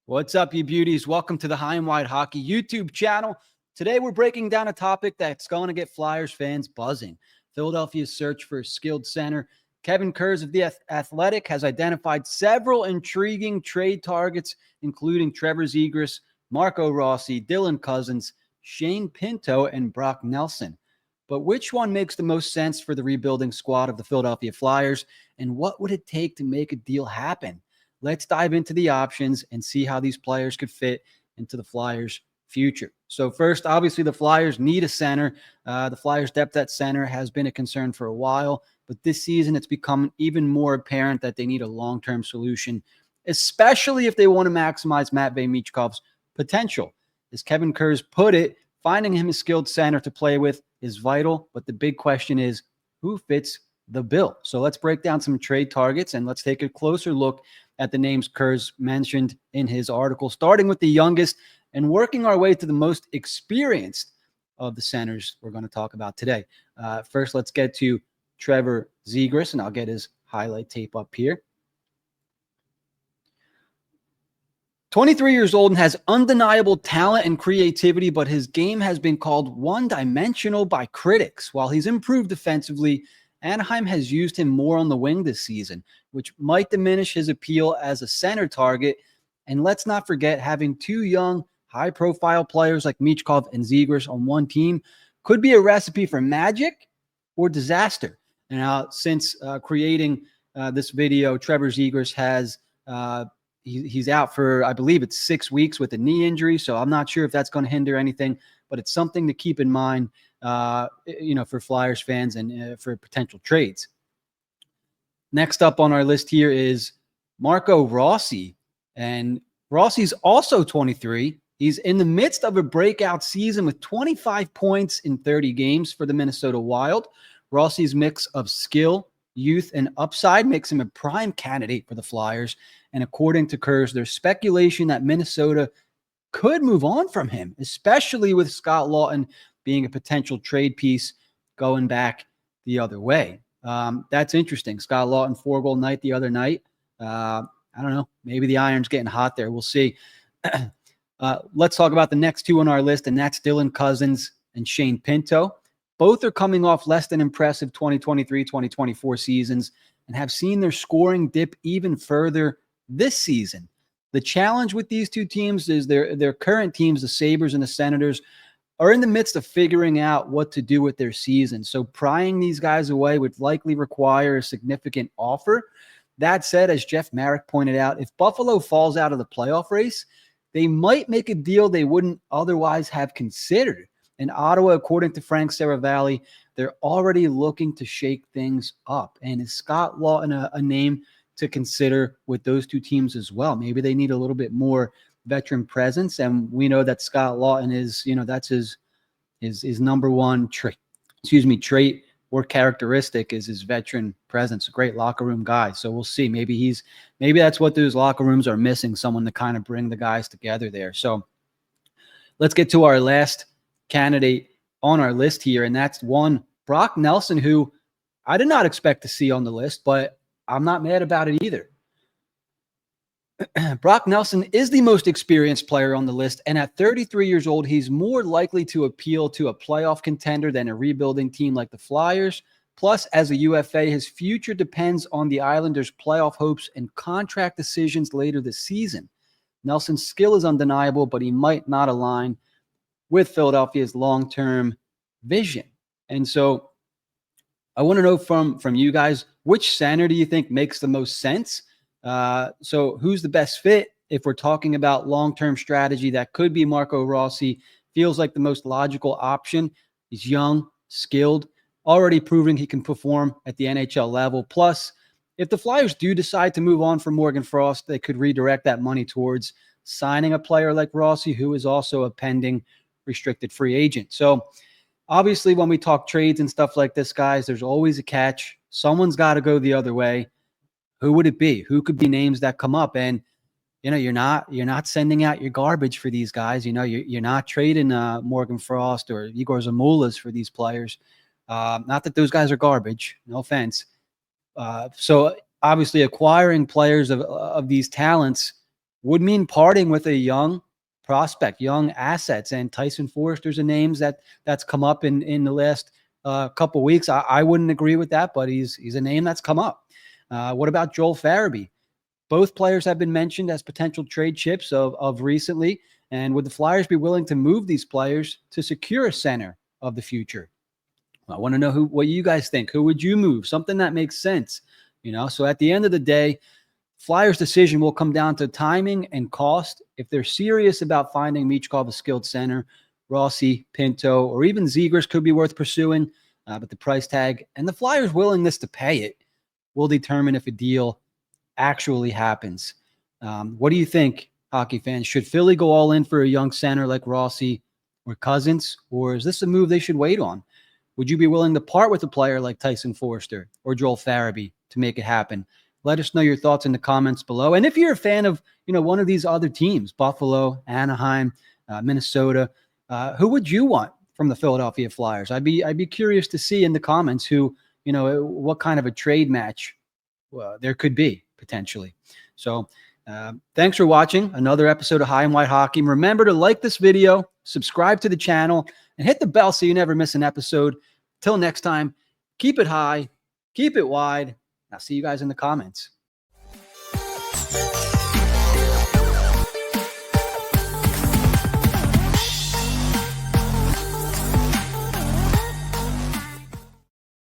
What's up, you beauties? Welcome to the High and Wide Hockey YouTube channel. Today, we're breaking down a topic that's going to get Flyers fans buzzing. Philadelphia's search for a skilled center. Kevin Kurz of The Athletic has identified several intriguing trade targets, including Trevor Zegras, Marco Rossi, Dylan Cozens, Shane Pinto, and Brock Nelson. But which one makes the most sense for the rebuilding squad of the Philadelphia Flyers, and what would it take to make a deal happen? Let's dive into the options and see how these players could fit into the Flyers' future. So first, obviously, the Flyers need a center. The Flyers' depth at center has been a concern for a while, but this season it's become even more apparent that they need a long-term solution, especially if they want to maximize Matvei Michkov's potential. As Kevin Kurz put it, finding him a skilled center to play with is vital, but the big question is, who fits the bill? So let's break down some trade targets and let's take a closer look at the names Kurz mentioned in his article, starting with the youngest and working our way to the most experienced of the centers we're going to talk about today. First, let's get to Trevor Zegras, and I'll get his highlight tape up here. 23 years old and has undeniable talent and creativity, but his game has been called one-dimensional by critics. While he's improved defensively, Anaheim has used him more on the wing this season, which might diminish his appeal as a center target. And let's not forget, having two young, high-profile players like Michkov and Zegras on one team could be a recipe for magic or disaster. Now, since creating this video, Trevor Zegras has he's out for, I believe it's 6 weeks with a knee injury, so I'm not sure if that's going to hinder anything, but it's something to keep in mind, for Flyers fans and for potential trades. Next up on our list here is Marco Rossi, and Rossi's also 23. He's in the midst of a breakout season with 25 points in 30 games for the Minnesota Wild. Rossi's mix of skill, youth, and upside makes him a prime candidate for the Flyers. And according to Kurz, there's speculation that Minnesota could move on from him, especially with Scott Laughton being a potential trade piece going back the other way. That's interesting. Scott Laughton, 4-goal night the other night. I don't know. Maybe the iron's getting hot there. We'll see. Let's talk about the next two on our list, and that's Dylan Cozens and Shane Pinto. Both are coming off less than impressive 2023-2024 seasons and have seen their scoring dip even further this season. The challenge with these two teams is their current teams, the Sabres and the Senators, are in the midst of figuring out what to do with their season. So prying these guys away would likely require a significant offer. That said, as Jeff Marek pointed out, if Buffalo falls out of the playoff race, they might make a deal they wouldn't otherwise have considered. In Ottawa, according to Frank Saravalli, they're already looking to shake things up. And is Scott Laughton a name to consider with those two teams as well? Maybe they need a little bit more veteran presence, and we know that Scott Laughton is, that's his number one trait or characteristic is his veteran presence. A great locker room guy. So we'll see. Maybe that's what those locker rooms are missing, someone to kind of bring the guys together there. So let's get to our last candidate on our list here, and that's one Brock Nelson, who I did not expect to see on the list, but I'm not mad about it either. Brock Nelson is the most experienced player on the list, and at 33 years old, he's more likely to appeal to a playoff contender than a rebuilding team like the Flyers. Plus, as a UFA, his future depends on the Islanders' playoff hopes and contract decisions later this season. Nelson's skill is undeniable, but he might not align with Philadelphia's long-term vision. And so I want to know from you guys, which center do you think makes the most sense? So who's the best fit? If we're talking about long-term strategy, that could be Marco Rossi. Feels like the most logical option. He's young, skilled, already proving he can perform at the NHL level. Plus, if the Flyers do decide to move on from Morgan Frost, they could redirect that money towards signing a player like Rossi, who is also a pending restricted free agent. So obviously when we talk trades and stuff like this, guys, there's always a catch. Someone's got to go the other way. Who would it be? Who could be names that come up? And you're not sending out your garbage for these guys. You're not trading Morgan Frost or Igor Zamulas for these players. Not that those guys are garbage, no offense. So obviously acquiring players of these talents would mean parting with a young prospect, young assets. And Tyson Foerster's a name that's come up in the last couple weeks. I wouldn't agree with that, but he's a name that's come up. What about Joel Farabee? Both players have been mentioned as potential trade chips of recently. And would the Flyers be willing to move these players to secure a center of the future? I want to know what you guys think. Who would you move? Something that makes sense, So at the end of the day, Flyers' decision will come down to timing and cost. If they're serious about finding Michkov a skilled center, Rossi, Pinto, or even Zegras could be worth pursuing, but the price tag and the Flyers' willingness to pay it will determine if a deal actually happens. What do you think, hockey fans? Should Philly go all in for a young center like Rossi or Cozens, or is this a move they should wait on? Would you be willing to part with a player like Tyson Foerster or Joel Farabee to make it happen? Let us know your thoughts in the comments below. And if you're a fan of, one of these other teams, Buffalo, Anaheim, Minnesota, who would you want from the Philadelphia Flyers? I'd be curious to see in the comments who, what kind of a trade match there could be potentially. So thanks for watching another episode of High and Wide Hockey. Remember to like this video, subscribe to the channel, and hit the bell so you never miss an episode. Till next time, keep it high, keep it wide. I'll see you guys in the comments.